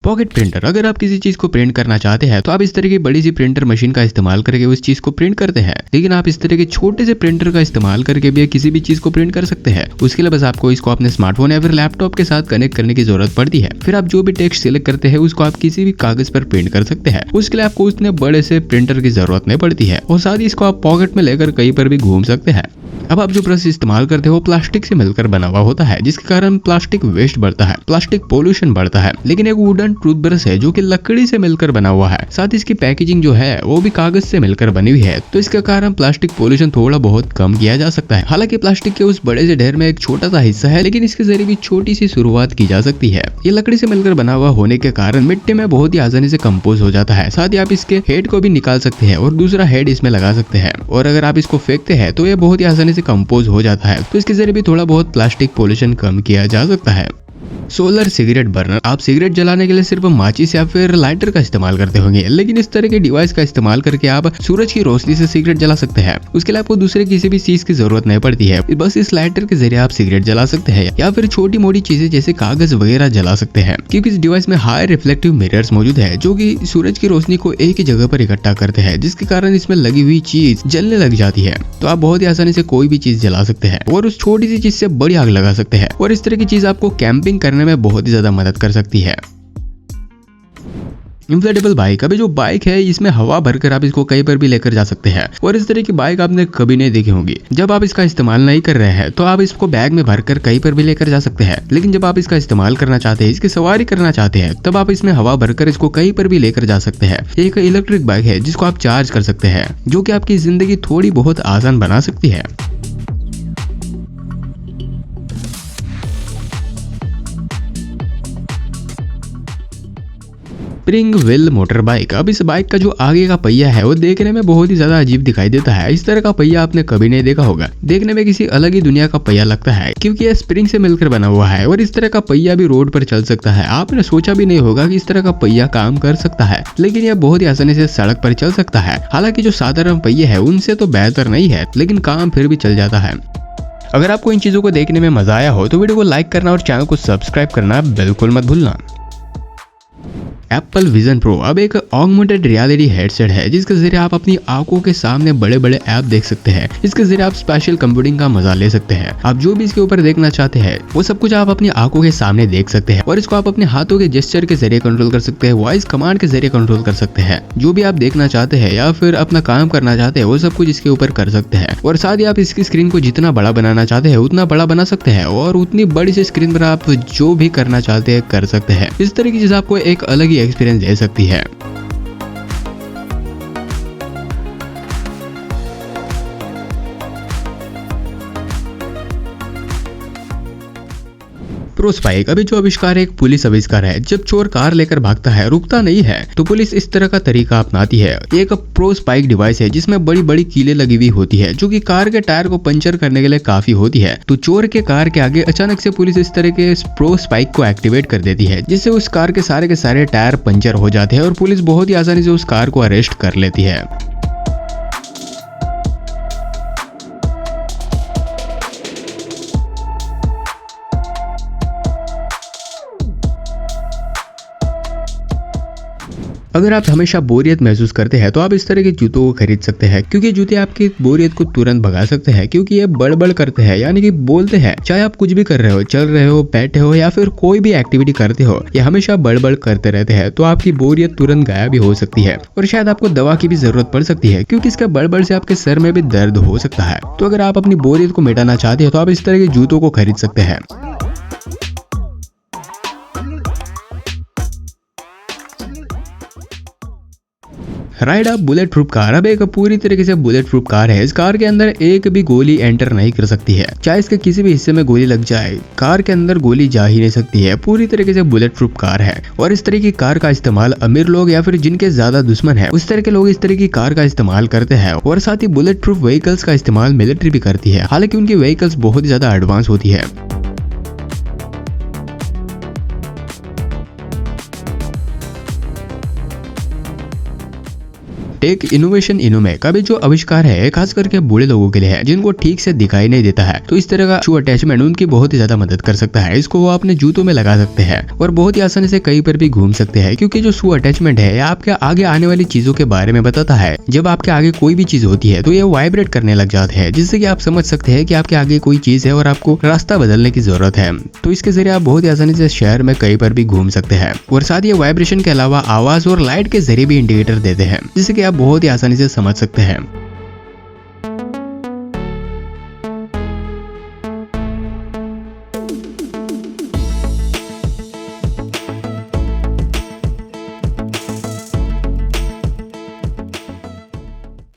Pocket printer, अगर आप किसी चीज को प्रिंट करना चाहते हैं तो आप इस तरह की बड़ी सी प्रिंटर मशीन का इस्तेमाल करके उस चीज को प्रिंट करते हैं, लेकिन आप इस तरह के छोटे से प्रिंटर का इस्तेमाल करके भी किसी भी चीज को प्रिंट कर सकते हैं। उसके लिए बस आपको इसको अपने स्मार्टफोन या फिर लैपटॉप के साथ कनेक्ट करने की जरूरत पड़ती है। फिर आप जो भी टेक्स्ट सिलेक्ट करते हैं उसको आप किसी भी कागज पर प्रिंट कर सकते हैं। उसके लिए आपको उतने बड़े से प्रिंटर की जरूरत नहीं पड़ती है और साथ ही इसको आप पॉकेट में लेकर कहीं पर भी घूम सकते हैं। अब आप जो ब्रश इस्तेमाल करते हो प्लास्टिक से मिलकर बना हुआ होता है, जिसके कारण प्लास्टिक वेस्ट बढ़ता है, प्लास्टिक पोल्यूशन बढ़ता है। लेकिन एक वुडन टूथब्रश है जो कि लकड़ी से मिलकर बना हुआ है, साथ ही इसकी पैकेजिंग जो है वो भी कागज से मिलकर बनी हुई है, तो इसके कारण प्लास्टिक पोल्यूशन थोड़ा बहुत कम किया जा सकता है। हालांकि प्लास्टिक के उस बड़े से ढेर में एक छोटा सा हिस्सा है, लेकिन इसके जरिए भी छोटी सी शुरुआत की जा सकती है। ये लकड़ी से मिलकर बना हुआ होने के कारण मिट्टी में बहुत ही आसानी से कंपोज हो जाता है। साथ ही आप इसके हेड को भी निकाल सकते हैं और दूसरा हेड इसमें लगा सकते हैं, और अगर आप इसको फेंकते हैं तो ये बहुत ही आसानी से कंपोज हो जाता है, तो इसके जरिए भी थोड़ा बहुत प्लास्टिक पोल्यूशन कम किया जा सकता है। सोलर सिगरेट बर्नर, आप सिगरेट जलाने के लिए सिर्फ माचिस या फिर लाइटर का इस्तेमाल करते होंगे, लेकिन इस तरह के डिवाइस का इस्तेमाल करके आप सूरज की रोशनी से सिगरेट जला सकते हैं। उसके लिए आपको दूसरे किसी भी चीज की जरूरत नहीं पड़ती है, बस इस लाइटर के जरिए आप सिगरेट जला सकते हैं या फिर छोटी मोटी चीजें जैसे कागज वगैरह जला सकते हैं, क्योंकि इस डिवाइस में हाई रिफ्लेक्टिव मिरर्स मौजूद है जो कि सूरज की रोशनी को एक ही जगह पर इकट्ठा करते हैं, जिसके कारण इसमें लगी हुई चीज जलने लग जाती है। तो आप बहुत ही आसानी से कोई भी चीज जला सकते हैं और उस छोटी सी चीज से बड़ी आग लगा सकते हैं, और इस तरह की चीज आपको कैंपिंग करने में बहुत ही ज्यादा मदद कर सकती है। इन्फ्लेटेबल बाइक, अभी जो बाइक है इसमें हवा भरकर आप इसको कहीं पर भी लेकर जा सकते हैं, और इस तरह की बाइक आपने कभी नहीं देखी होगी। जब आप इसका इस्तेमाल नहीं कर रहे हैं तो आप इसको बैग में भरकर कहीं पर भी लेकर जा सकते हैं, लेकिन जब आप इसका इस्तेमाल करना चाहते हैं, इसकी सवारी करना चाहते हैं, तब आप इसमें हवा भरकर इसको कहीं पर भी लेकर जा सकते हैं। ये एक इलेक्ट्रिक बाइक है जिसको आप चार्ज कर सकते हैं, जो कि आपकी जिंदगी थोड़ी बहुत आसान बना सकती है। स्प्रिंग व्हील मोटर बाइक, अब इस बाइक का जो आगे का पहिया है वो देखने में बहुत ही ज्यादा अजीब दिखाई देता है। इस तरह का पहिया आपने कभी नहीं देखा होगा, देखने में किसी अलग ही दुनिया का पहिया लगता है, क्योंकि यह स्प्रिंग से मिलकर बना हुआ है और इस तरह का पहिया भी रोड पर चल सकता है। आपने सोचा भी नहीं होगा कि इस तरह का पहिया काम कर सकता है, लेकिन यह बहुत ही आसानी से सड़क पर चल सकता है। हालांकि जो साधारण पहिए है उनसे तो बेहतर नहीं है, लेकिन काम फिर भी चल जाता है। अगर आपको इन चीजों को देखने में मजा आया हो तो वीडियो को लाइक करना और चैनल को सब्सक्राइब करना बिल्कुल मत भूलना। एप्पल विजन प्रो, अब एक ऑगमेंटेड रियलिटी हेडसेट है जिसके जरिए आप अपनी आंखों के सामने बड़े बड़े ऐप देख सकते हैं। इसके जरिए आप स्पेशल कंप्यूटिंग का मजा ले सकते हैं। आप जो भी इसके ऊपर देखना चाहते हैं वो सब कुछ आप अपनी आंखों के सामने देख सकते हैं, और इसको आप अपने हाथों के जेस्चर के जरिए कंट्रोल कर सकते हैं, वॉइस कमांड के जरिए कंट्रोल कर सकते हैं। जो भी आप देखना चाहते हैं या फिर अपना काम करना चाहते हैं वो सब कुछ इसके ऊपर कर सकते हैं, और साथ ही आप इसकी स्क्रीन को जितना बड़ा बनाना चाहते हैं उतना बड़ा बना सकते हैं, और उतनी बड़ी सी स्क्रीन पर आप जो भी करना चाहते हैं कर सकते हैं। इस तरह की चीज आपको एक अलग ही एक्सपीरियंस दे सकती है। प्रोस्पाइक, अभी जो आविष्कार है एक पुलिस आविष्कार है। जब चोर कार लेकर भागता है, रुकता नहीं है, तो पुलिस इस तरह का तरीका अपनाती है। एक प्रोस्पाइक डिवाइस है जिसमें बड़ी बड़ी कीलें लगी हुई होती है, जो कि कार के टायर को पंचर करने के लिए काफी होती है। तो चोर के कार के आगे अचानक से पुलिस इस तरह के प्रोस्पाइक को एक्टिवेट कर देती है, जिससे उस कार के सारे टायर पंचर हो जाते हैं और पुलिस बहुत ही आसानी से उस कार को अरेस्ट कर लेती है। अगर आप हमेशा बोरियत महसूस करते हैं तो आप इस तरह के जूतों को खरीद सकते हैं, क्योंकि जूते आपकी बोरियत को तुरंत भगा सकते हैं, क्योंकि ये बड़बड़ करते हैं, यानी कि बोलते हैं। चाहे आप कुछ भी कर रहे हो, चल रहे हो, बैठे हो या फिर कोई भी एक्टिविटी करते हो, ये हमेशा बड़बड़ करते रहते हैं, तो आपकी बोरियत तुरंत गायब भी हो सकती है, और शायद आपको दवा की भी जरूरत पड़ सकती है, क्योंकि इसके बड़बड़ से आपके सर में भी दर्द हो सकता है। तो अगर आप अपनी बोरियत को मिटाना चाहते हैं तो आप इस तरह के जूतों को खरीद सकते हैं। राइडा बुलेट प्रूफ कार, अब एक पूरी तरीके से बुलेट प्रूफ कार है। इस कार के अंदर एक भी गोली एंटर नहीं कर सकती है, चाहे इसके किसी भी हिस्से में गोली लग जाए, कार के अंदर गोली जा ही नहीं सकती है। पूरी तरीके से बुलेट प्रूफ कार है, और इस तरह की कार का इस्तेमाल अमीर लोग या फिर जिनके ज्यादा दुश्मन है उस तरह के लोग इस तरह की कार का इस्तेमाल करते हैं। और साथ ही बुलेट प्रूफ व्हीकल्स का इस्तेमाल मिलिट्री भी करती है, हालांकि उनकी व्हीकल्स बहुत ही ज्यादा एडवांस होती है। टेक इनोवेशन इनोमे का भी जो आविष्कार है खास करके बूढ़े लोगों के लिए है जिनको ठीक से दिखाई नहीं देता है, तो इस तरह का शू अटैचमेंट उनकी बहुत ही ज्यादा मदद कर सकता है। इसको वो अपने जूतों में लगा सकते हैं और बहुत ही आसानी से कहीं पर भी घूम सकते हैं, क्योंकि जो शू अटैचमेंट है आपके आगे आने वाली चीजों के बारे में बताता है। जब आपके आगे कोई भी चीज होती है तो ये वाइब्रेट करने लग जाते हैं, जिससे कि आप समझ सकते हैं कि आपके आगे कोई चीज है और आपको रास्ता बदलने की जरूरत है। तो इसके जरिए आप बहुत ही आसानी से शहर में कहीं पर भी घूम सकते हैं। और साथ ही वाइब्रेशन के अलावा आवाज और लाइट के जरिए भी इंडिकेटर देते हैं, जिससे कि आप बहुत ही आसानी से समझ सकते हैं।